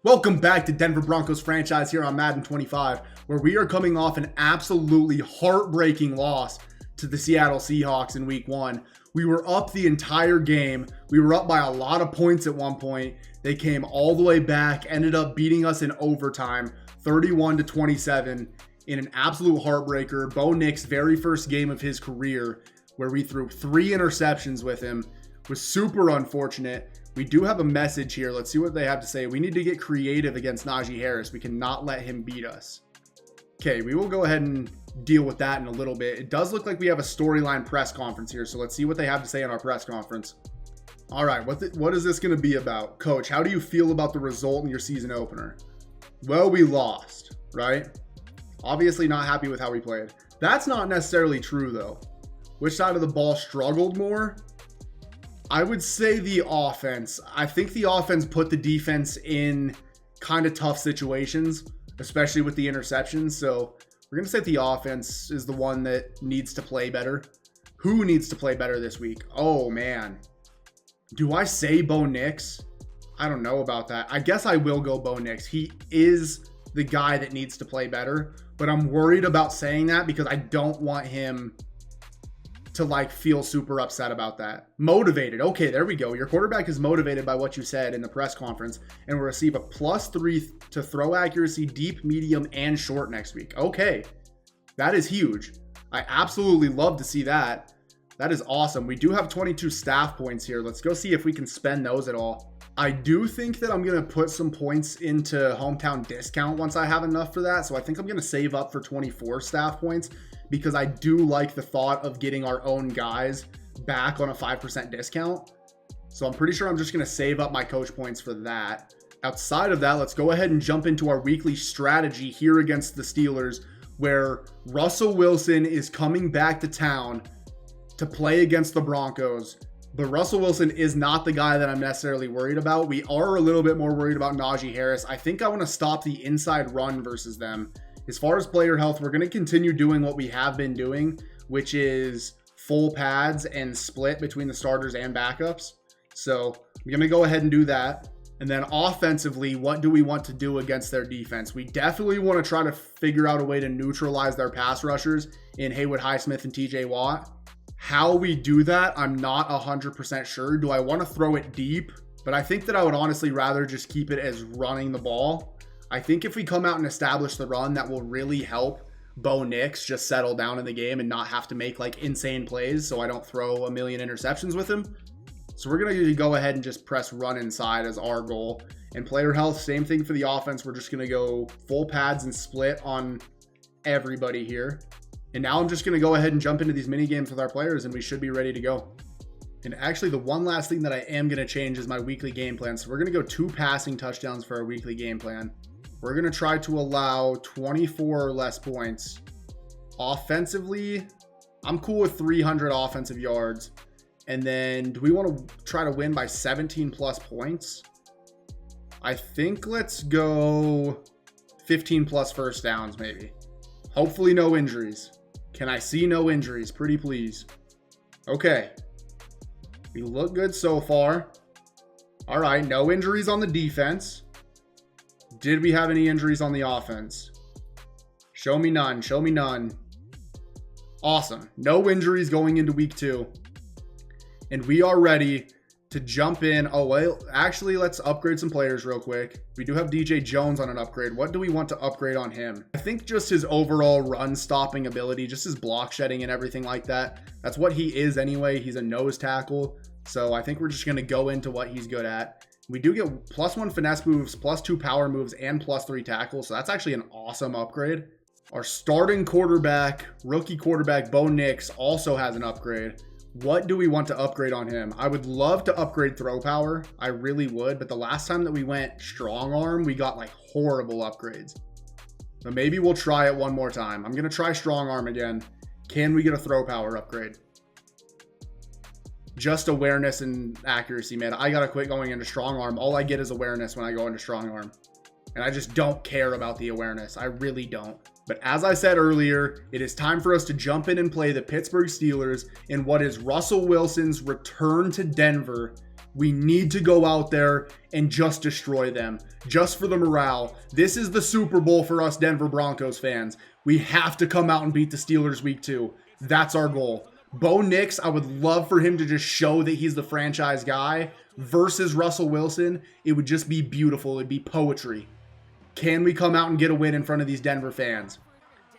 Welcome back to Denver Broncos Franchise here on Madden 25, where we are coming off an absolutely heartbreaking loss to the Seattle Seahawks in week 1. We were up the entire game. We were up by a lot of points at one point. They came all the way back, ended up beating us in overtime, 31-27 in an absolute heartbreaker. Bo Nix's very first game of his career, where we threw 3 interceptions with him, was super unfortunate. We do have a message here. Let's see what they have to say. We need to get creative against Najee Harris. We cannot let him beat us. Okay, we will go ahead and deal with that in a little bit. It does look like we have a storyline press conference here, so let's see what they have to say in our press conference. All right, what is this going to be about? Coach, how do you feel about the result in your season opener? Well, we lost, right? Obviously not happy with how we played. That's not necessarily true, though. Which side of the ball struggled more? I would say the offense. I think the offense put the defense in kind of tough situations, especially with the interceptions. So we're going to say the offense is the one that needs to play better. Who needs to play better this week? Oh, man. Do I say Bo Nix? I don't know about that. I guess I will go Bo Nix. He is the guy that needs to play better, but I'm worried about saying that because I don't want him to feel super upset about that. Motivated. Okay, there we go. Your quarterback is motivated by what you said in the press conference and will receive a +3 to throw accuracy, deep, medium, and short next week. Okay, that is huge. I absolutely love to see that. That is awesome. We do have 22 staff points here. Let's go see if we can spend those at all. I do think that I'm going to put some points into hometown discount once I have enough for that. So I think I'm going to save up for 24 staff points, because I do like the thought of getting our own guys back on a 5% discount. So I'm pretty sure I'm just going to save up my coach points for that. Outside of that, let's go ahead and jump into our weekly strategy here against the Steelers, where Russell Wilson is coming back to town to play against the Broncos. But Russell Wilson is not the guy that I'm necessarily worried about. We are a little bit more worried about Najee Harris. I think I want to stop the inside run versus them. As far as player health, we're going to continue doing what we have been doing, which is full pads and split between the starters and backups. So I'm going to go ahead and do that. And then offensively, what do we want to do against their defense? We definitely want to try to figure out a way to neutralize their pass rushers in Haywood Highsmith and TJ Watt. How we do that, I'm not 100% sure. Do I want to throw it deep? But I think that I would honestly rather just keep it as running the ball. I think if we come out and establish the run, that will really help Bo Nix just settle down in the game and not have to make insane plays so I don't throw a million interceptions with him. So we're going to go ahead and just press run inside as our goal. And player health, same thing for the offense. We're just going to go full pads and split on everybody here. And now I'm just going to go ahead and jump into these mini games with our players and we should be ready to go. And actually, the one last thing that I am going to change is my weekly game plan. So we're going to go 2 passing touchdowns for our weekly game plan. We're going to try to allow 24 or less points. Offensively, I'm cool with 300 offensive yards. And then do we want to try to win by 17 plus points? I think let's go 15 plus first downs maybe. Hopefully no injuries. Can I see no injuries? Pretty please. Okay. We look good so far. All right, no injuries on the defense. Did we have any injuries on the offense? Show me none. Show me none. Awesome. No injuries going into week 2. And we are ready to jump in. Oh, well, actually, let's upgrade some players real quick. We do have DJ Jones on an upgrade. What do we want to upgrade on him? I think just his overall run stopping ability, just his block shedding and everything like that. That's what he is anyway. He's a nose tackle. So I think we're just going to go into what he's good at. We do get +1 finesse moves, +2 power moves, and +3 tackles. So that's actually an awesome upgrade. Our starting quarterback, rookie quarterback, Bo Nix, also has an upgrade. What do we want to upgrade on him? I would love to upgrade throw power. I really would. But the last time that we went strong arm, we got horrible upgrades. So maybe we'll try it one more time. I'm going to try strong arm again. Can we get a throw power upgrade? Just awareness and accuracy, man. I got to quit going into strong arm. All I get is awareness when I go into strong arm. And I just don't care about the awareness. I really don't. But as I said earlier, it is time for us to jump in and play the Pittsburgh Steelers in what is Russell Wilson's return to Denver We need to go out there and just destroy them, just for the morale. This is the Super Bowl for us Denver Broncos fans. We have to come out and beat the Steelers week 2. That's our goal. Bo Nix, I would love for him to just show that he's the franchise guy versus Russell Wilson. It would just be beautiful. It'd be poetry. Can we come out and get a win in front of these Denver fans?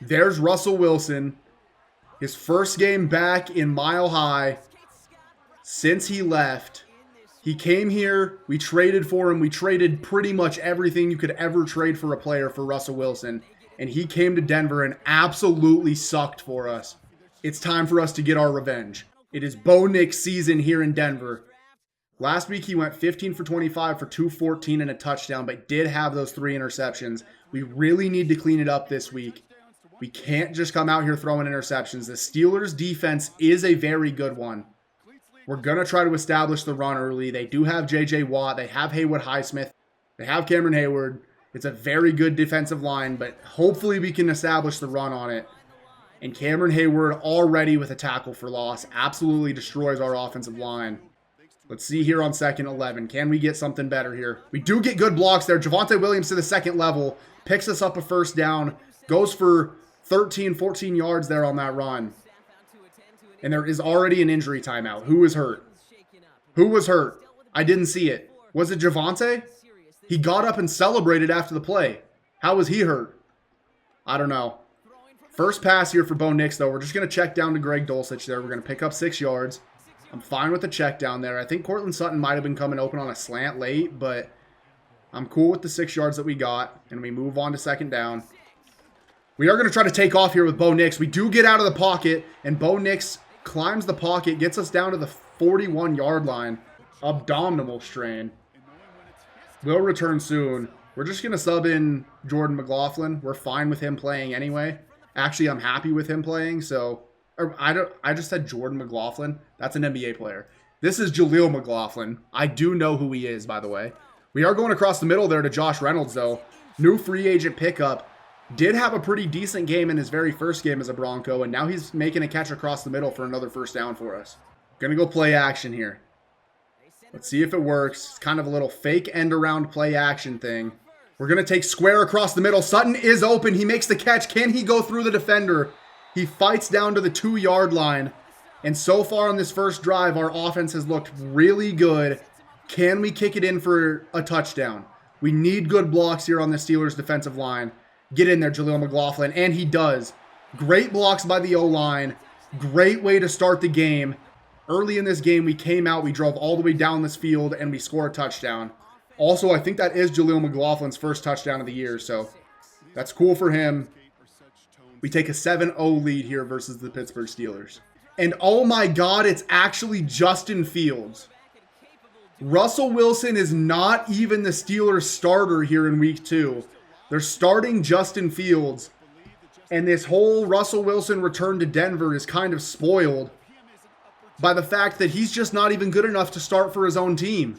There's Russell Wilson. His first game back in Mile High since he left. He came here. We traded for him. We traded pretty much everything you could ever trade for a player for Russell Wilson. And he came to Denver and absolutely sucked for us. It's time for us to get our revenge. It is Bo Nix season here in Denver. Last week he went 15 for 25 for 214 and a touchdown, but did have those 3 interceptions. We really need to clean it up this week. We can't just come out here throwing interceptions. The Steelers' defense is a very good one. We're going to try to establish the run early. They do have J.J. Watt. They have Haywood Highsmith. They have Cameron Hayward. It's a very good defensive line, but hopefully we can establish the run on it. And Cameron Hayward already with a tackle for loss absolutely destroys our offensive line. Let's see here on 2nd 11. Can we get something better here? We do get good blocks there. Javonte Williams to the 2nd level. Picks us up a first down. Goes for 13, 14 yards there on that run. And there is already an injury timeout. Who was hurt? Who was hurt? I didn't see it. Was it Javonte? He got up and celebrated after the play. How was he hurt? I don't know. First pass here for Bo Nix, though. We're just going to check down to Greg Dulcich there. We're going to pick up 6 yards. I'm fine with the check down there. I think Cortland Sutton might have been coming open on a slant late, but I'm cool with the 6 yards that we got, and we move on to 2nd down. We are going to try to take off here with Bo Nix. We do get out of the pocket, and Bo Nix climbs the pocket, gets us down to the 41-yard line. Abdominal strain. Will return soon. We're just going to sub in Jordan McLaughlin. We're fine with him playing anyway. Actually, I'm happy with him playing, so I just said Jordan McLaughlin. That's an NBA player. This is Jaleel McLaughlin. I do know who he is, by the way. We are going across the middle there to Josh Reynolds, though. New free agent pickup. Did have a pretty decent game in his very first game as a Bronco, and now he's making a catch across the middle for another first down for us. Gonna go play action here. Let's see if it works. It's kind of a little fake end around play action thing. We're going to take square across the middle. Sutton is open. He makes the catch. Can he go through the defender? He fights down to the 2-yard line. And so far on this first drive, our offense has looked really good. Can we kick it in for a touchdown? We need good blocks here on the Steelers defensive line. Get in there, Jaleel McLaughlin. And he does. Great blocks by the O-line. Great way to start the game. Early in this game, we came out, we drove all the way down this field, and we scored a touchdown. Also, I think that is Jaleel McLaughlin's first touchdown of the year, so that's cool for him. We take a 7-0 lead here versus the Pittsburgh Steelers. And oh my God, it's actually Justin Fields. Russell Wilson is not even the Steelers starter here in week 2. They're starting Justin Fields. And this whole Russell Wilson return to Denver is kind of spoiled by the fact that he's just not even good enough to start for his own team.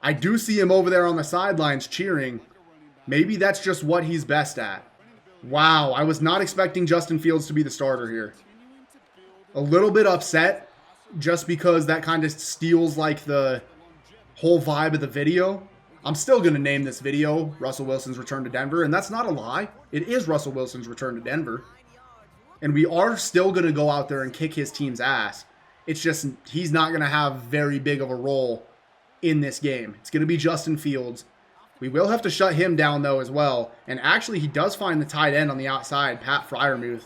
I do see him over there on the sidelines cheering. Maybe that's just what he's best at. Wow, I was not expecting Justin Fields to be the starter here. A little bit upset just because that kind of steals like the whole vibe of the video. I'm still going to name this video Russell Wilson's return to Denver, and that's not a lie. It is Russell Wilson's return to Denver. And we are still going to go out there and kick his team's ass. It's just he's not going to have very big of a role in this game. It's going to be Justin Fields. We will have to shut him down, though, as well. And actually, he does find the tight end on the outside, Pat Freiermuth.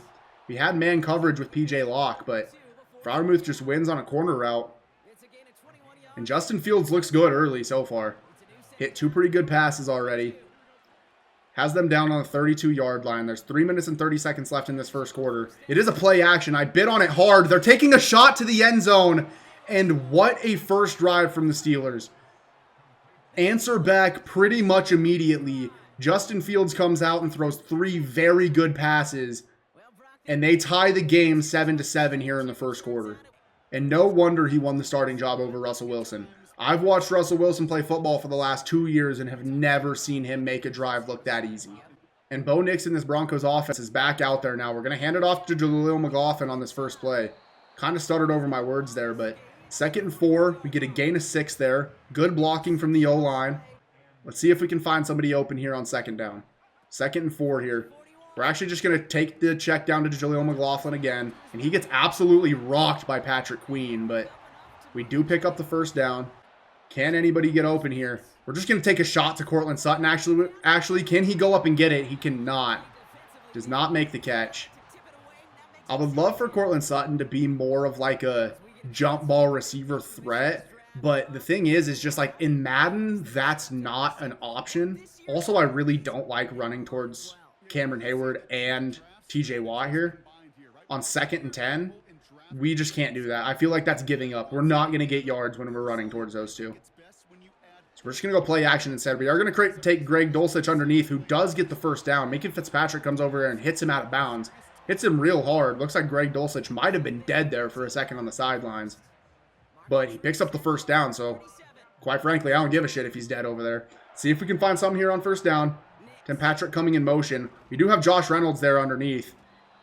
We had man coverage with P.J. Locke, but Freiermuth just wins on a corner route. And Justin Fields looks good early so far. Hit 2 pretty good passes already. Has them down on the 32-yard line. There's 3 minutes and 30 seconds left in this first quarter. It is a play action. I bid on it hard. They're taking a shot to the end zone. And what a first drive from the Steelers. Answer back pretty much immediately. Justin Fields comes out and throws 3 very good passes. And they tie the game 7-7 here in the first quarter. And no wonder he won the starting job over Russell Wilson. I've watched Russell Wilson play football for the last 2 years and have never seen him make a drive look that easy. And Bo Nix in this Broncos offense is back out there now. We're going to hand it off to Jaleel McLaughlin on this first play. Kind of stuttered over my words there, but 2nd and 4. We get a gain of 6 there. Good blocking from the O-line. Let's see if we can find somebody open here on 2nd down. 2nd and 4 here. We're actually just going to take the check down to Jaleel McLaughlin again. And he gets absolutely rocked by Patrick Queen. But we do pick up the 1st down. Can anybody get open here? We're just going to take a shot to Courtland Sutton. Actually, can he go up and get it? He cannot. Does not make the catch. I would love for Courtland Sutton to be more of like a jump ball receiver threat. But the thing is just like in Madden, that's not an option. Also, I really don't like running towards Cameron Hayward and TJ Watt here. On 2nd and 10, we just can't do that. I feel like that's giving up. We're not going to get yards when we're running towards those two. So we're just going to go play action instead. We are going to take Greg Dulcich underneath, who does get the 1st down. Macon Fitzpatrick comes over there and hits him out of bounds. Hits him real hard. Looks like Greg Dulcich might have been dead there for a second on the sidelines. But he picks up the 1st down, so quite frankly, I don't give a shit if he's dead over there. See if we can find something here on 1st down. Tim Patrick coming in motion. We do have Josh Reynolds there underneath.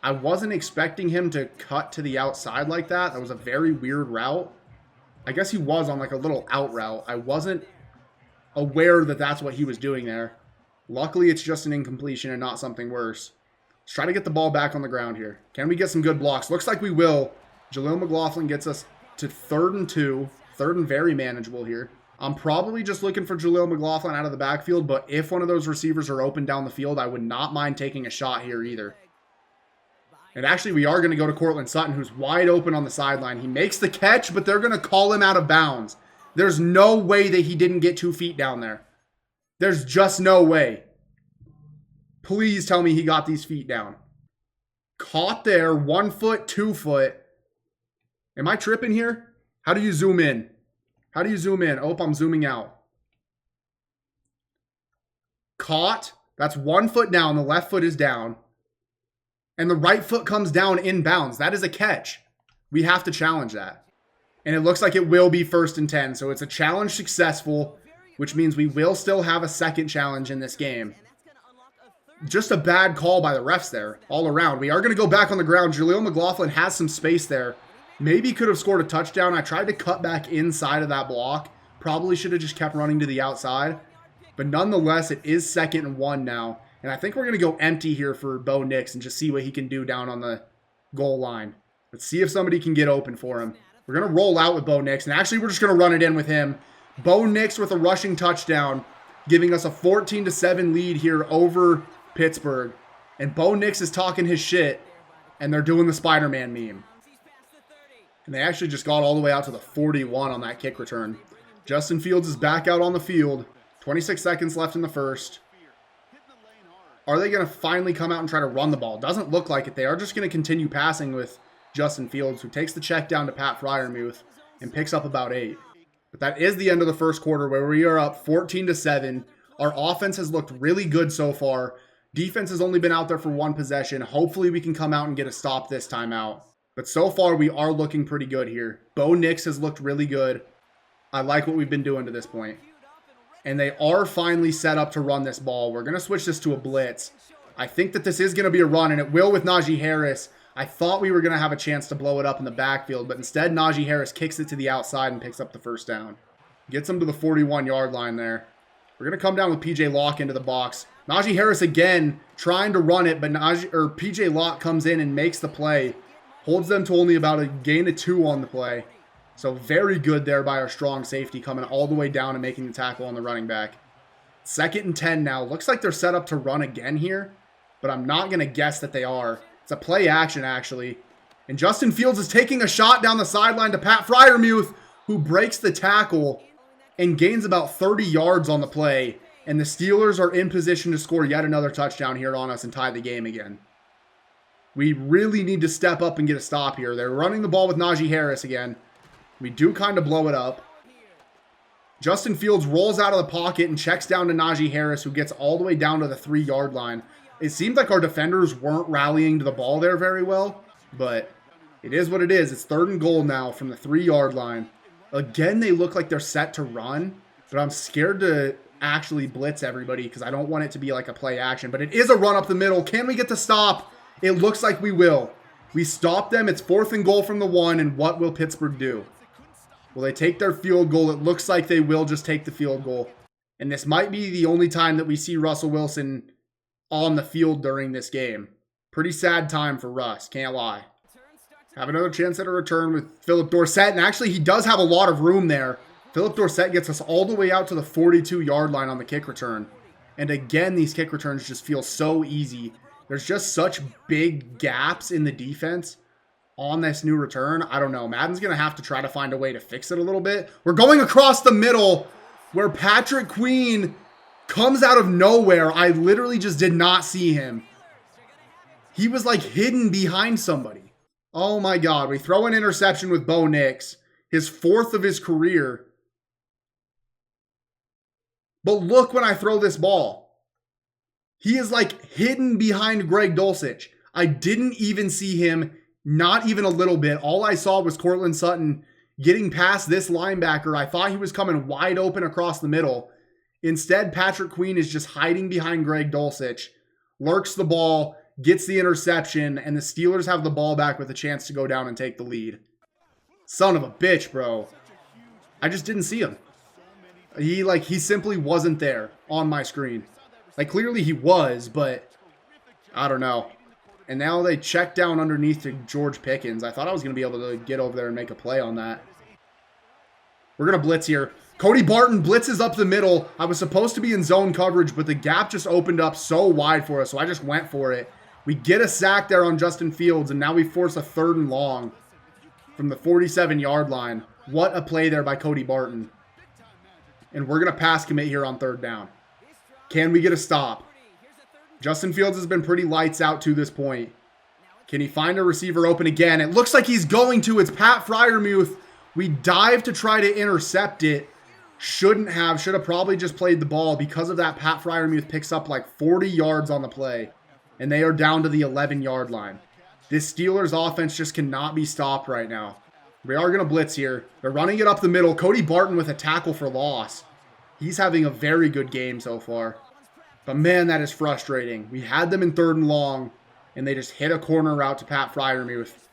I wasn't expecting him to cut to the outside like that. That was a very weird route. I guess he was on like a little out route. I wasn't aware that that's what he was doing there. Luckily, it's just an incompletion and not something worse. Let's try to get the ball back on the ground here. Can we get some good blocks? Looks like we will. Jaleel McLaughlin gets us to 3rd and 2. 3rd and very manageable here. I'm probably just looking for Jaleel McLaughlin out of the backfield, but if one of those receivers are open down the field, I would not mind taking a shot here either. And actually, we are going to go to Courtland Sutton, who's wide open on the sideline. He makes the catch, but they're going to call him out of bounds. There's no way that he didn't get 2 feet down there. There's just no way. Please tell me he got these feet down. Caught there, 1 foot, 2 foot. Am I tripping here? How do you zoom in? How do you zoom in? Oh, I'm zooming out. Caught. That's 1 foot down. The left foot is down. And the right foot comes down inbounds. That is a catch. We have to challenge that. And it looks like it will be 1st and 10. So it's a challenge successful, which means we will still have a 2nd challenge in this game. Just a bad call by the refs there all around. We are going to go back on the ground. Jaleel McLaughlin has some space there. Maybe could have scored a touchdown. I tried to cut back inside of that block. Probably should have just kept running to the outside. But nonetheless, it is 2nd and 1 now. And I think we're going to go empty here for Bo Nix and just see what he can do down on the goal line. Let's see if somebody can get open for him. We're going to roll out with Bo Nix. And actually, we're just going to run it in with him. Bo Nix with a rushing touchdown, giving us a 14-7 lead here over Pittsburgh. And Bo Nix is talking his shit, and they're doing the Spider-Man meme. And they actually just got all the way out to the 41 on that kick return. Justin Fields is back out on the field. 26 seconds left in the 1st. Are they going to finally come out and try to run the ball? Doesn't look like it. They are just going to continue passing with Justin Fields, who takes the check down to Pat Freiermuth and picks up about 8. But that is the end of the 1st quarter, where we are up 14-7. Our offense has looked really good so far. Defense has only been out there for 1 possession. Hopefully we can come out and get a stop this time out. But so far we are looking pretty good here. Bo Nix has looked really good. I like what we've been doing to this point. And they are finally set up to run this ball. We're going to switch this to a blitz. I think that this is going to be a run, and it will with Najee Harris. I thought we were going to have a chance to blow it up in the backfield, but instead Najee Harris kicks it to the outside and picks up the 1st down. Gets him to the 41-yard line there. We're going to come down with P.J. Locke into the box. Najee Harris again trying to run it, but P.J. Locke comes in and makes the play. Holds them to only about a gain of 2 on the play. So very good there by our strong safety, coming all the way down and making the tackle on the running back. 2nd and 10 now. Looks like they're set up to run again here, but I'm not going to guess that they are. It's a play action, actually. And Justin Fields is taking a shot down the sideline to Pat Freiermuth, who breaks the tackle and gains about 30 yards on the play. And the Steelers are in position to score yet another touchdown here on us and tie the game again. We really need to step up and get a stop here. They're running the ball with Najee Harris again. We do kind of blow it up. Justin Fields rolls out of the pocket and checks down to Najee Harris, who gets all the way down to the 3-yard line. It seemed like our defenders weren't rallying to the ball there very well, but it is what it is. It's 3rd and goal now from the 3-yard line. Again, they look like they're set to run, but I'm scared to actually blitz everybody because I don't want it to be like a play action. But it is a run up the middle. Can we get the stop? It looks like we will. We stop them. It's 4th and goal from the 1, and what will Pittsburgh do? Will they take their field goal? It looks like they will just take the field goal. And this might be the only time that we see Russell Wilson on the field during this game. Pretty sad time for Russ, can't lie. Have another chance at a return with Philip Dorsett. And actually, he does have a lot of room there. Philip Dorsett gets us all the way out to the 42-yard line on the kick return. And again, these kick returns just feel so easy. There's just such big gaps in the defense on this new return. I don't know. Madden's going to have to try to find a way to fix it a little bit. We're going across the middle where Patrick Queen comes out of nowhere. I literally just did not see him. He was like hidden behind somebody. Oh my God. We throw an interception with Bo Nix, his 4th of his career. But look when I throw this ball. He is like hidden behind Greg Dulcich. I didn't even see him, not even a little bit. All I saw was Courtland Sutton getting past this linebacker. I thought he was coming wide open across the middle. Instead, Patrick Queen is just hiding behind Greg Dulcich, lurks the ball, gets the interception, and the Steelers have the ball back with a chance to go down and take the lead. Son of a bitch, bro. I just didn't see him. He simply wasn't there on my screen. Like, clearly he was, but I don't know. And now they check down underneath to George Pickens. I thought I was going to be able to get over there and make a play on that. We're going to blitz here. Cody Barton blitzes up the middle. I was supposed to be in zone coverage, but the gap just opened up so wide for us, so I just went for it. We get a sack there on Justin Fields, and now we force a 3rd and long from the 47-yard line. What a play there by Cody Barton. And we're going to pass commit here on 3rd down. Can we get a stop? Justin Fields has been pretty lights out to this point. Can he find a receiver open again? It looks like he's going to. It's Pat Freiermuth. We dive to try to intercept it. Should have probably just played the ball. Because of that, Pat Freiermuth picks up like 40 yards on the play. And they are down to the 11-yard line. This Steelers offense just cannot be stopped right now. We are going to blitz here. They're running it up the middle. Cody Barton with a tackle for loss. He's having a very good game so far. But man, that is frustrating. We had them in 3rd and long, and they just hit a corner route to Pat Freiermuth.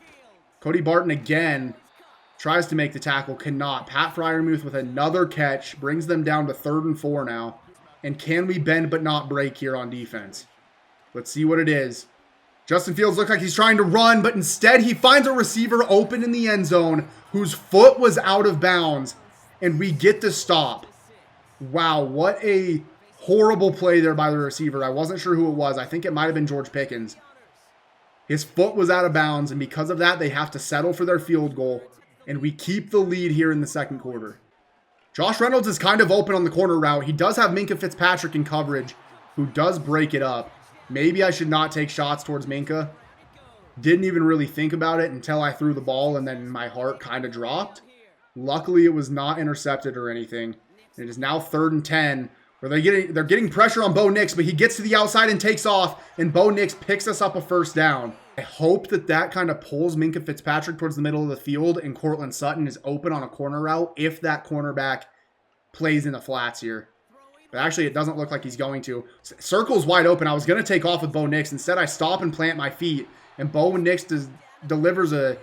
Cody Barton again tries to make the tackle, cannot. Pat Freiermuth with another catch brings them down to 3rd and 4 now. And can we bend but not break here on defense? Let's see what it is. Justin Fields looks like he's trying to run, but instead he finds a receiver open in the end zone whose foot was out of bounds, and we get the stop. Wow, what a horrible play there by the receiver. I wasn't sure who it was. I think it might have been George Pickens. His foot was out of bounds, and because of that, they have to settle for their field goal, and we keep the lead here in the 2nd quarter. Josh Reynolds is kind of open on the corner route. He does have Minkah Fitzpatrick in coverage, who does break it up. Maybe I should not take shots towards Minkah. Didn't even really think about it until I threw the ball, and then my heart kind of dropped. Luckily, it was not intercepted or anything. It is now 3rd and 10, where they're getting pressure on Bo Nix, but he gets to the outside and takes off, and Bo Nix picks us up a 1st down. I hope that kind of pulls Minkah Fitzpatrick towards the middle of the field, and Courtland Sutton is open on a corner route if that cornerback plays in the flats here. But actually, it doesn't look like he's going to. Circle's wide open. I was going to take off with Bo Nix. Instead, I stop and plant my feet. And Bo Nix delivers a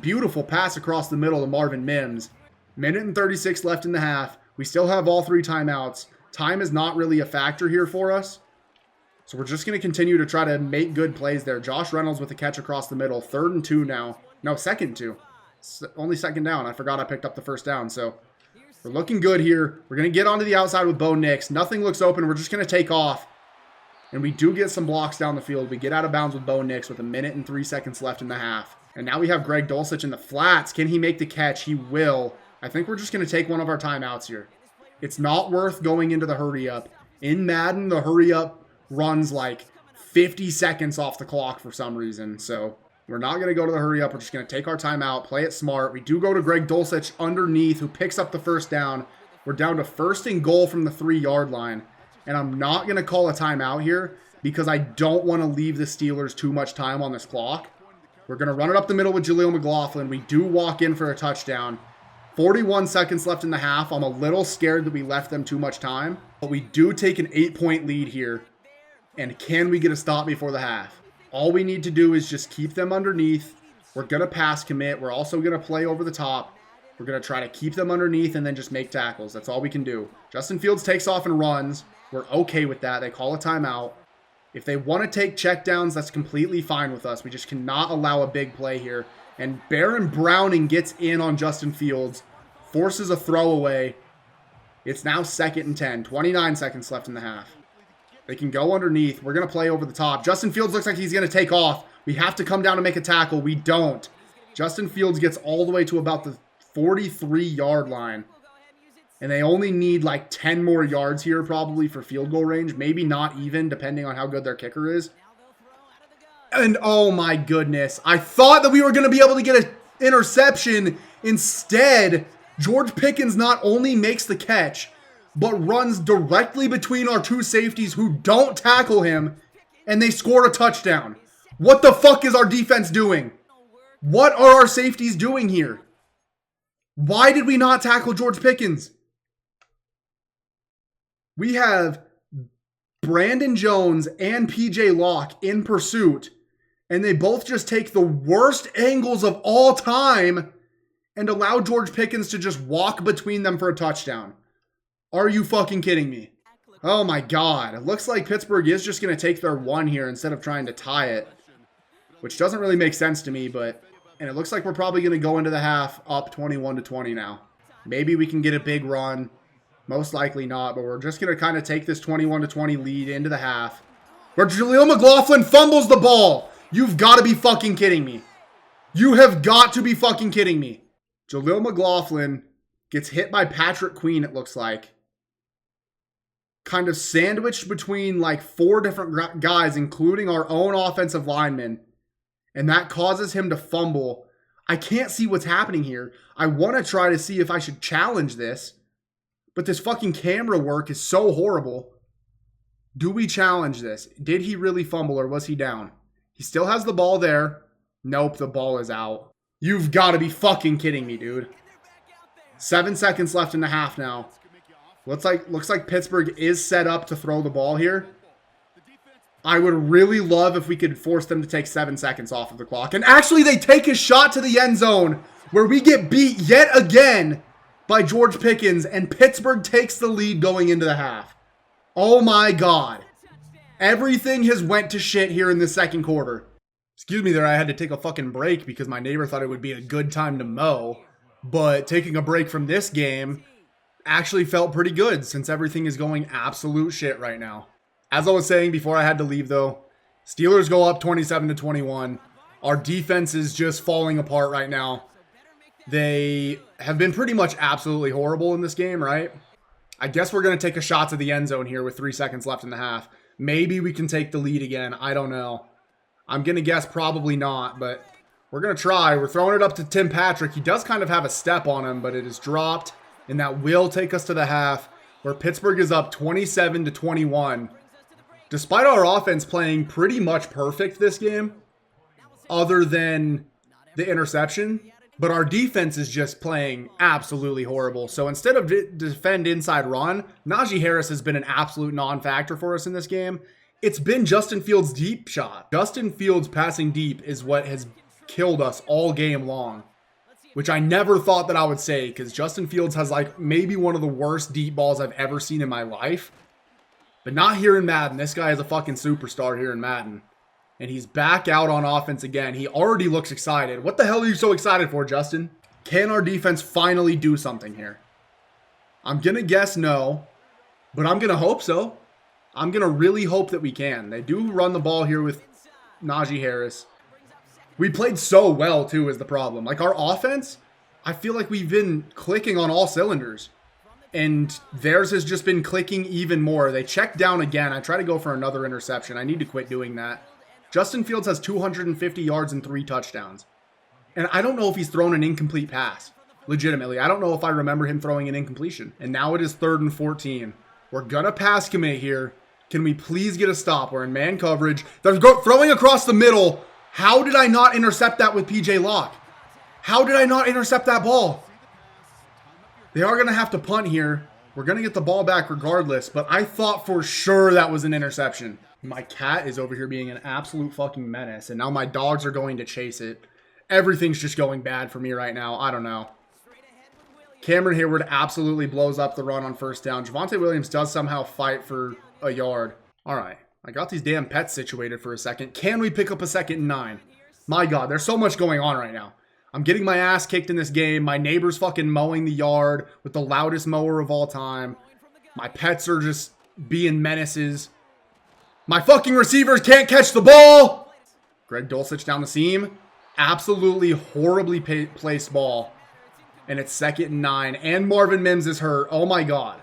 beautiful pass across the middle to Marvin Mims. 1:36 left in the half. We still have all 3 timeouts. Time is not really a factor here for us. So we're just going to continue to try to make good plays there. Josh Reynolds with a catch across the middle. 3rd and 2 now. No, 2nd and 2. Only 2nd down. I forgot I picked up the 1st down. So we're looking good here. We're going to get onto the outside with Bo Nix. Nothing looks open. We're just going to take off. And we do get some blocks down the field. We get out of bounds with Bo Nix with 1:03 left in the half. And now we have Greg Dulcich in the flats. Can he make the catch? He will. I think we're just going to take one of our timeouts here. It's not worth going into the hurry up. In Madden, the hurry up runs like 50 seconds off the clock for some reason. So we're not going to go to the hurry up. We're just going to take our timeout, play it smart. We do go to Greg Dulcich underneath, who picks up the 1st down. We're down to 1st and goal from the 3-yard line. And I'm not going to call a timeout here because I don't want to leave the Steelers too much time on this clock. We're going to run it up the middle with Jaleel McLaughlin. We do walk in for a touchdown. 41 seconds left in the half. I'm a little scared that we left them too much time. But we do take an 8-point lead here. And can we get a stop before the half? All we need to do is just keep them underneath. We're going to pass commit. We're also going to play over the top. We're going to try to keep them underneath and then just make tackles. That's all we can do. Justin Fields takes off and runs. We're okay with that. They call a timeout. If they want to take checkdowns, that's completely fine with us. We just cannot allow a big play here. And Baron Browning gets in on Justin Fields, forces a throwaway. It's now 2nd and 10. 29 seconds left in the half. They can go underneath. We're going to play over the top. Justin Fields looks like he's going to take off. We have to come down and make a tackle. We don't. Justin Fields gets all the way to about the 43-yard line. And they only need like 10 more yards here probably for field goal range. Maybe not even, depending on how good their kicker is. And oh my goodness. I thought that we were going to be able to get an interception. Instead, George Pickens not only makes the catch, but runs directly between our two safeties who don't tackle him, and they score a touchdown. What the fuck is our defense doing? What are our safeties doing here? Why did we not tackle George Pickens? We have Brandon Jones and PJ Locke in pursuit, and they both just take the worst angles of all time and allow George Pickens to just walk between them for a touchdown. Are you fucking kidding me? Oh my God. It looks like Pittsburgh is just going to take their one here instead of trying to tie it, which doesn't really make sense to me, but, and it looks like we're probably going to go into the half up 21-20 now. Maybe we can get a big run. Most likely not, but we're just going to kind of take this 21-20 lead into the half, where Jaleel McLaughlin fumbles the ball. You've got to be fucking kidding me. You have got to be fucking kidding me. Jaleel McLaughlin gets hit by Patrick Queen, it looks like. Kind of sandwiched between like 4 different guys, including our own offensive lineman. And that causes him to fumble. I can't see what's happening here. I want to try to see if I should challenge this. But this fucking camera work is so horrible. Do we challenge this? Did he really fumble or was he down? He still has the ball there. Nope, the ball is out. You've got to be fucking kidding me, dude. 7 seconds left in the half now. Looks like Pittsburgh is set up to throw the ball here. I would really love if we could force them to take 7 seconds off of the clock. And actually, they take a shot to the end zone where we get beat yet again by George Pickens, and Pittsburgh takes the lead going into the half. Oh my God. Everything has went to shit here in the second quarter. Excuse me there, I had to take a fucking break because my neighbor thought it would be a good time to mow. But taking a break from this game actually felt pretty good since everything is going absolute shit right now. As I was saying before I had to leave though, Steelers go up 27-21. Our defense is just falling apart right now. They have been pretty much absolutely horrible in this game, right? I guess we're going to take a shot to the end zone here with 3 seconds left in the half. Maybe we can take the lead again. I don't know. I'm going to guess probably not, but we're going to try. We're throwing it up to Tim Patrick. He does kind of have a step on him, but it is dropped, and that will take us to the half where Pittsburgh is up 27-21. Despite our offense playing pretty much perfect this game, other than the interception, but our defense is just playing absolutely horrible. So instead of defend inside run, Najee Harris has been an absolute non-factor for us in this game. It's been Justin Fields' deep shot. Justin Fields passing deep is what has killed us all game long, which I never thought that I would say because Justin Fields has like maybe one of the worst deep balls I've ever seen in my life. But not here in Madden. This guy is a fucking superstar here in Madden. And he's back out on offense again. He already looks excited. What the hell are you so excited for, Justin? Can our defense finally do something here? I'm going to guess no, but I'm going to hope so. I'm going to really hope that we can. They do run the ball here with Najee Harris. We played so well, too, is the problem. Like, our offense, I feel like we've been clicking on all cylinders. And theirs has just been clicking even more. They check down again. I try to go for another interception. I need to quit doing that. Justin Fields has 250 yards and 3 touchdowns. And I don't know if he's thrown an incomplete pass. Legitimately. I don't know if I remember him throwing an incompletion. And now it is 3rd and 14. We're going to pass commit here. Can we please get a stop? We're in man coverage. They're throwing across the middle. How did I not intercept that with PJ Locke? How did I not intercept that ball? They are going to have to punt here. We're going to get the ball back regardless. But I thought for sure that was an interception. My cat is over here being an absolute fucking menace. And now my dogs are going to chase it. Everything's just going bad for me right now. I don't know. Cameron Hayward absolutely blows up the run on first down. Javonte Williams does somehow fight for a yard. All right. I got these damn pets situated for a second. Can we pick up a 2nd and 9? My God, there's so much going on right now. I'm getting my ass kicked in this game. My neighbor's fucking mowing the yard with the loudest mower of all time. My pets are just being menaces. My fucking receivers can't catch the ball. Greg Dulcich down the seam. Absolutely horribly placed ball. And it's 2nd and 9. And Marvin Mims is hurt. Oh my God.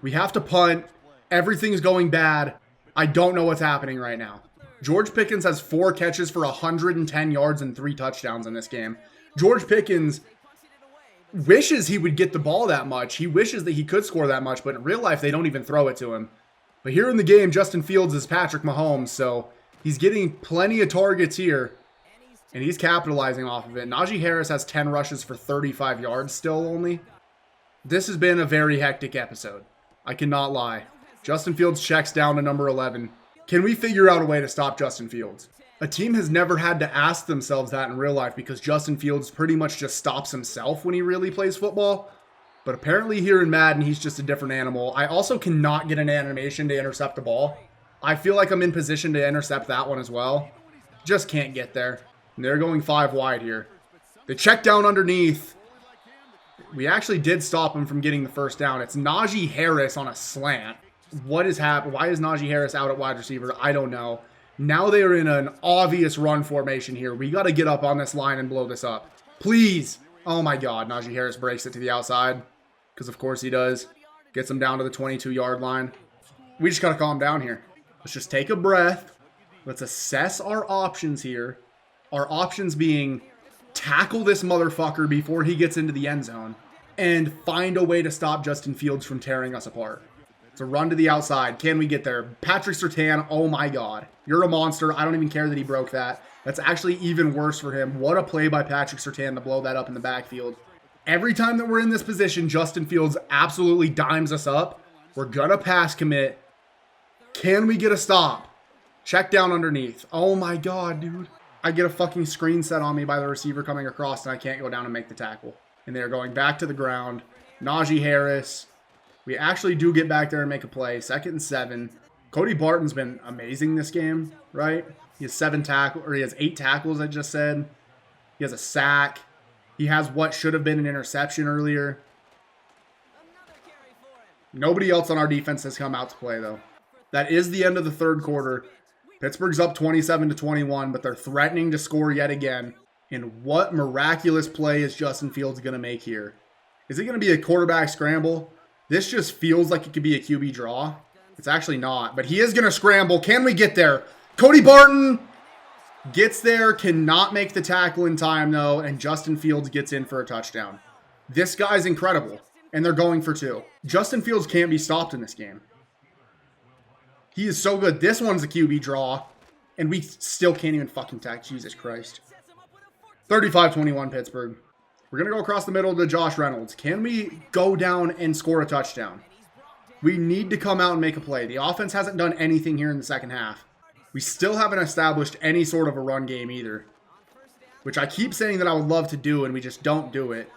We have to punt. Everything's going bad. I don't know what's happening right now. George Pickens has 4 catches for 110 yards and 3 touchdowns in this game. George Pickens wishes he would get the ball that much. He wishes that he could score that much, but in real life, they don't even throw it to him. But here in the game, Justin Fields is Patrick Mahomes, so he's getting plenty of targets here, and he's capitalizing off of it. Najee Harris has 10 rushes for 35 yards still only. This has been a very hectic episode. I cannot lie. Justin Fields checks down to number 11. Can we figure out a way to stop Justin Fields? A team has never had to ask themselves that in real life because Justin Fields pretty much just stops himself when he really plays football. But apparently here in Madden, he's just a different animal. I also cannot get an animation to intercept the ball. I feel like I'm in position to intercept that one as well. Just can't get there. And they're going 5 wide here. They check down underneath. We actually did stop him from getting the first down. It's Najee Harris on a slant. What is happening? Why is Najee Harris out at wide receiver? I don't know. Now they are in an obvious run formation here. We got to get up on this line and blow this up. Please. Oh my God. Najee Harris breaks it to the outside. Because of course he does. Gets him down to the 22-yard line. We just got to calm down here. Let's just take a breath. Let's assess our options here. Our options being tackle this motherfucker before he gets into the end zone. And find a way to stop Justin Fields from tearing us apart. It's a run to the outside. Can we get there? Patrick Surtain, oh my God. You're a monster. I don't even care that he broke that. That's actually even worse for him. What a play by Patrick Surtain to blow that up in the backfield. Every time that we're in this position, Justin Fields absolutely dimes us up. We're going to pass commit. Can we get a stop? Check down underneath. Oh my God, dude. I get a fucking screen set on me by the receiver coming across and I can't go down and make the tackle. And they're going back to the ground. Najee Harris. We actually do get back there and make a play. 2nd and 7. Cody Barton's been amazing this game, right? He has 8 tackles, I just said. He has a sack. He has what should have been an interception earlier. Nobody else on our defense has come out to play, though. That is the end of the 3rd quarter. Pittsburgh's up 27-21, but they're threatening to score yet again. And what miraculous play is Justin Fields going to make here? Is it going to be a quarterback scramble? This just feels like it could be a QB draw. It's actually not, but he is going to scramble. Can we get there? Cody Barton gets there, cannot make the tackle in time, though, and Justin Fields gets in for a touchdown. This guy's incredible, and they're going for 2. Justin Fields can't be stopped in this game. He is so good. This one's a QB draw, and we still can't even fucking tackle. Jesus Christ. 35-21 Pittsburgh. We're going to go across the middle to Josh Reynolds. Can we go down and score a touchdown? We need to come out and make a play. The offense hasn't done anything here in the second half. We still haven't established any sort of a run game either, which I keep saying that I would love to do, and we just don't do it.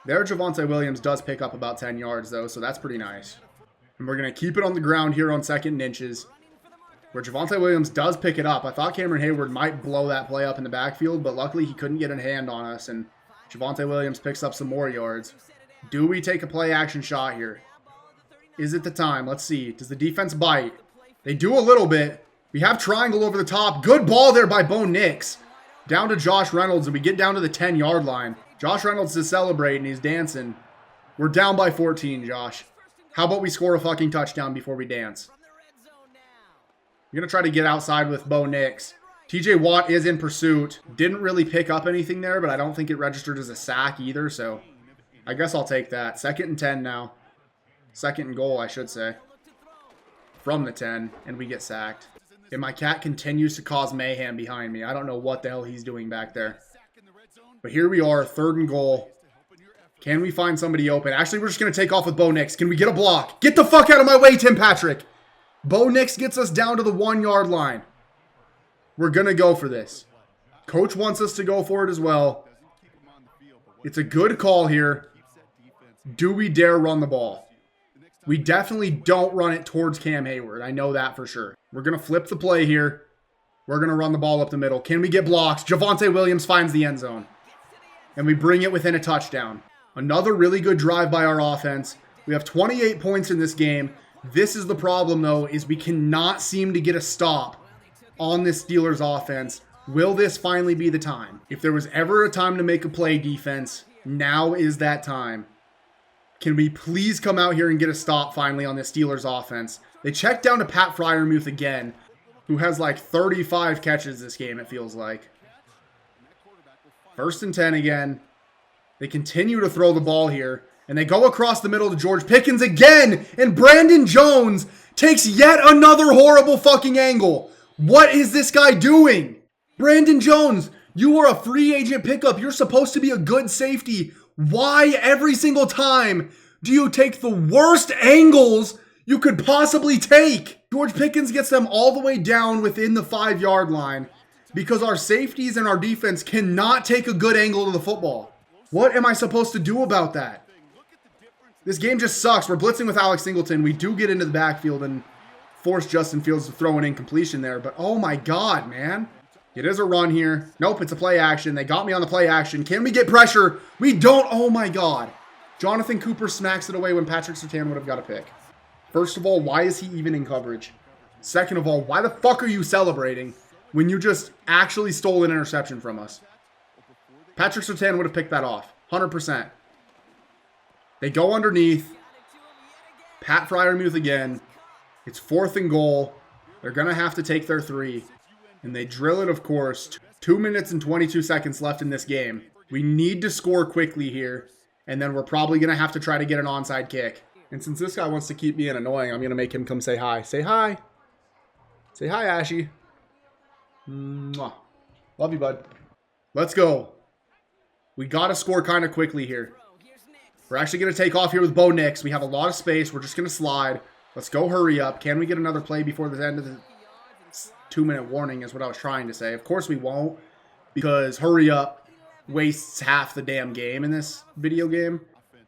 There, Javonte Williams does pick up about 10 yards, though, so that's pretty nice. And we're going to keep it on the ground here on 2nd and inches, where Javonte Williams does pick it up. I thought Cameron Hayward might blow that play up in the backfield, but luckily he couldn't get a hand on us, and Javonte Williams picks up some more yards. Do we take a play-action shot here? Is it the time? Let's see. Does the defense bite? They do a little bit. We have triangle over the top. Good ball there by Bo Nix. Down to Josh Reynolds, and we get down to the 10-yard line. Josh Reynolds is celebrating. He's dancing. We're down by 14, Josh. How about we score a fucking touchdown before we dance? We're going to try to get outside with Bo Nix. TJ Watt is in pursuit. Didn't really pick up anything there, but I don't think it registered as a sack either, so I guess I'll take that. 2nd and 10 now. 2nd and goal, I should say. From the 10, and we get sacked. And my cat continues to cause mayhem behind me. I don't know what the hell he's doing back there. But here we are, 3rd and goal. Can we find somebody open? Actually, we're just going to take off with Bo Nix. Can we get a block? Get the fuck out of my way, Tim Patrick. Bo Nix gets us down to the 1-yard line. We're going to go for this. Coach wants us to go for it as well. It's a good call here. Do we dare run the ball? We definitely don't run it towards Cam Hayward. I know that for sure. We're going to flip the play here. We're going to run the ball up the middle. Can we get blocks? Javonte Williams finds the end zone. And we bring it within a touchdown. Another really good drive by our offense. We have 28 points in this game. This is the problem, though, is we cannot seem to get a stop on this Steelers offense. Will this finally be the time? If there was ever a time to make a play, defense, now is that time. Can we please come out here and get a stop finally on this Steelers offense? They check down to Pat Freiermuth again, who has like 35 catches this game, it feels like. 1st and 10 again. They continue to throw the ball here, and they go across the middle to George Pickens again, and Brandon Jones takes yet another horrible fucking angle. What is this guy doing? Brandon Jones, you are a free agent pickup. You're supposed to be a good safety. Why every single time do you take the worst angles you could possibly take? George Pickens gets them all the way down within the 5-yard line because our safeties and our defense cannot take a good angle to the football. What am I supposed to do about that? This game just sucks. We're blitzing with Alex Singleton. We do get into the backfield and force Justin Fields to throw an incompletion there, but oh my God, man. It is a run here. Nope, it's a play action. They got me on the play action. Can we get pressure? We don't. Oh my God. Jonathan Cooper smacks it away when Patrick Surtain would have got a pick. First of all, why is he even in coverage? Second of all, why the fuck are you celebrating when you just actually stole an interception from us? Patrick Surtain would have picked that off. 100%. They go underneath. Pat Freiermuth again. It's 4th and goal. They're going to have to take their 3. And they drill it, of course. 2 minutes and 22 seconds left in this game. We need to score quickly here. And then we're probably going to have to try to get an onside kick. And since this guy wants to keep being annoying, I'm going to make him come say hi. Say hi. Say hi, Ashy. Mwah. Love you, bud. Let's go. We got to score kind of quickly here. We're actually going to take off here with Bo Nix. We have a lot of space. We're just going to slide. Let's go hurry up. Can we get another play before the end of the 2-minute warning is what I was trying to say. Of course we won't, because hurry up wastes half the damn game in this video game.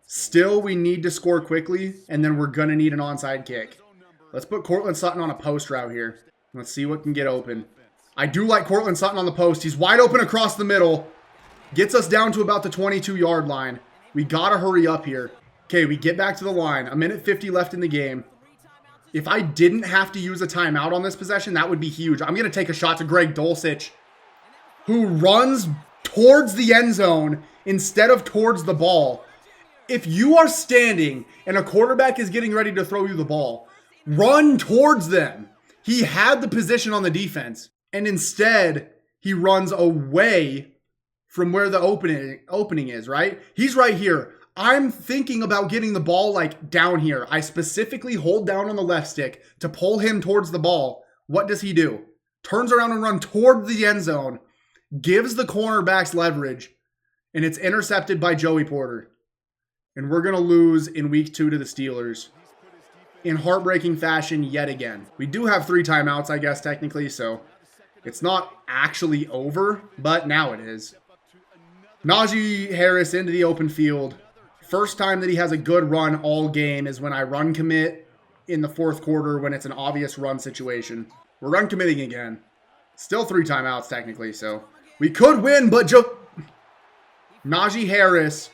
Still, we need to score quickly, and then we're going to need an onside kick. Let's put Cortland Sutton on a post route here. Let's see what can get open. I do like Cortland Sutton on the post. He's wide open across the middle. Gets us down to about the 22-yard line. We got to hurry up here. Okay, we get back to the line. 1:50 left in the game. If I didn't have to use a timeout on this possession, that would be huge. I'm going to take a shot to Greg Dulcich, who runs towards the end zone instead of towards the ball. If you are standing and a quarterback is getting ready to throw you the ball, run towards them. He had the position on the defense, and instead he runs away from where the opening is, right? He's right here. I'm thinking about getting the ball like down here. I specifically hold down on the left stick to pull him towards the ball. What does he do? Turns around and runs toward the end zone, gives the cornerbacks leverage, and it's intercepted by Joey Porter. And we're going to lose in week 2 to the Steelers in heartbreaking fashion yet again. We do have 3 timeouts, I guess, technically, so it's not actually over, but now it is. Najee Harris into the open field. First time that he has a good run all game is when I run commit in the 4th quarter when it's an obvious run situation. We're run committing again. Still 3 timeouts technically, so we could win, but Najee Harris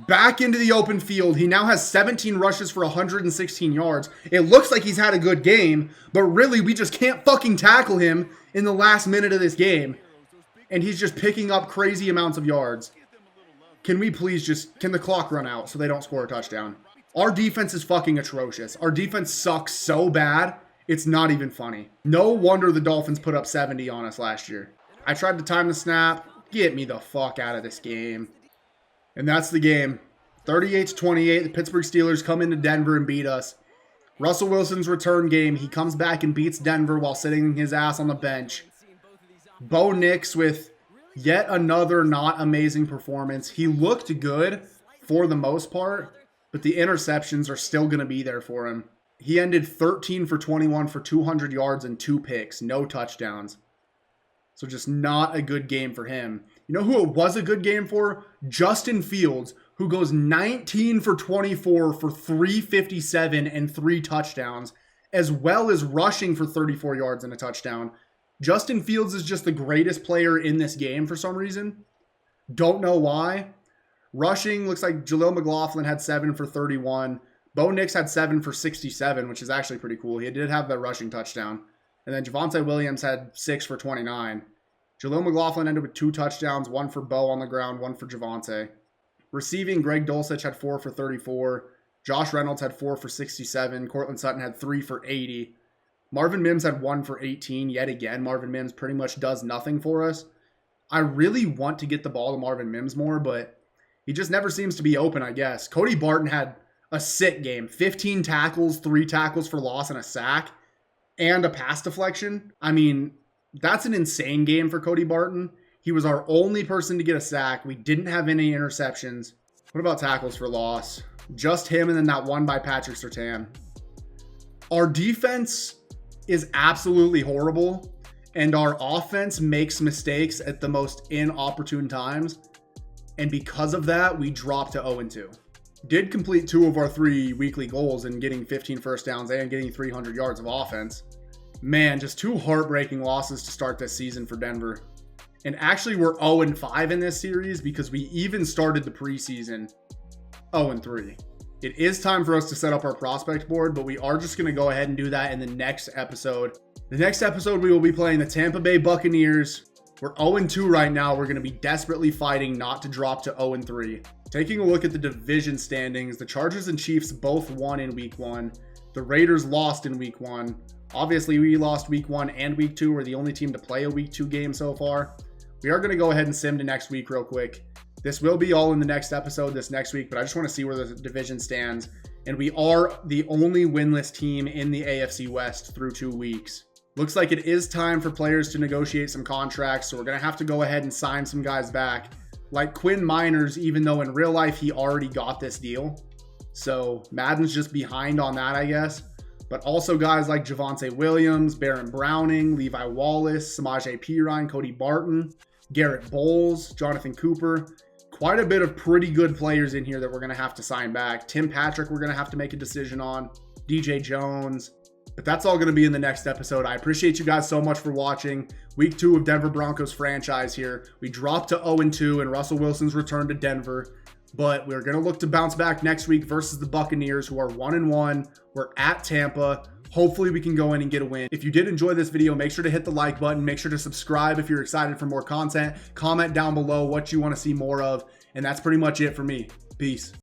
back into the open field. He now has 17 rushes for 116 yards. It looks like he's had a good game, but really we just can't fucking tackle him in the last minute of this game. And he's just picking up crazy amounts of yards. Can we please can the clock run out so they don't score a touchdown? Our defense is fucking atrocious. Our defense sucks so bad, it's not even funny. No wonder the Dolphins put up 70 on us last year. I tried to time the snap. Get me the fuck out of this game. And that's the game. 38-28, the Pittsburgh Steelers come into Denver and beat us. Russell Wilson's return game, he comes back and beats Denver while sitting his ass on the bench. Bo Nix with yet another not amazing performance. He looked good for the most part, but the interceptions are still going to be there for him. He ended 13 for 21 for 200 yards and 2 picks, no touchdowns. So just not a good game for him. You know who it was a good game for? Justin Fields, who goes 19 for 24 for 357 and 3 touchdowns, as well as rushing for 34 yards and a touchdown. Justin Fields is just the greatest player in this game for some reason. Don't know why. Rushing, looks like Jaleel McLaughlin had 7 for 31. Bo Nix had 7 for 67, which is actually pretty cool. He did have that rushing touchdown. And then Javonte Williams had 6 for 29. Jaleel McLaughlin ended with 2 touchdowns, 1 for Bo on the ground, 1 for Javonte. Receiving, Greg Dulcich had 4 for 34. Josh Reynolds had 4 for 67. Cortland Sutton had 3 for 80. Marvin Mims had 1 for 18. Yet again, Marvin Mims pretty much does nothing for us. I really want to get the ball to Marvin Mims more, but he just never seems to be open, I guess. Cody Barton had a sick game. 15 tackles, 3 tackles for loss, and a sack, and a pass deflection. I mean, that's an insane game for Cody Barton. He was our only person to get a sack. We didn't have any interceptions. What about tackles for loss? Just him, and then that one by Patrick Surtain. Our defense is absolutely horrible, and our offense makes mistakes at the most inopportune times. And because of that, we dropped to 0-2. Did complete 2 of our 3 weekly goals in getting 15 first downs and getting 300 yards of offense. Man, just 2 heartbreaking losses to start this season for Denver. And actually, we're 0-5 in this series because we even started the preseason 0-3. It is time for us to set up our prospect board, but we are just going to go ahead and do that in the next episode. The next episode, we will be playing the Tampa Bay Buccaneers. We're 0-2 right now. We're going to be desperately fighting not to drop to 0-3. Taking a look at the division standings, the Chargers and Chiefs both won in week 1. The Raiders lost in week 1. Obviously, we lost week 1 and week 2. We're the only team to play a week 2 game so far. We are going to go ahead and sim to next week real quick. This will be all in the next episode this next week, but I just want to see where the division stands. And we are the only winless team in the AFC West through 2 weeks. Looks like it is time for players to negotiate some contracts, so we're going to have to go ahead and sign some guys back. Like Quinn Miners, even though in real life he already got this deal. So Madden's just behind on that, I guess. But also guys like Javonte Williams, Baron Browning, Levi Wallace, Samaje Perine, Cody Barton, Garrett Bowles, Jonathan Cooper. Quite a bit of pretty good players in here that we're going to have to sign back. Tim Patrick, we're going to have to make a decision on. DJ Jones. But that's all going to be in the next episode. I appreciate you guys so much for watching. Week 2 of Denver Broncos franchise here. We dropped to 0-2 and Russell Wilson's return to Denver. But we're going to look to bounce back next week versus the Buccaneers, who are 1-1. We're at Tampa. Hopefully we can go in and get a win. If you did enjoy this video, make sure to hit the like button. Make sure to subscribe if you're excited for more content. Comment down below what you want to see more of. And that's pretty much it for me. Peace.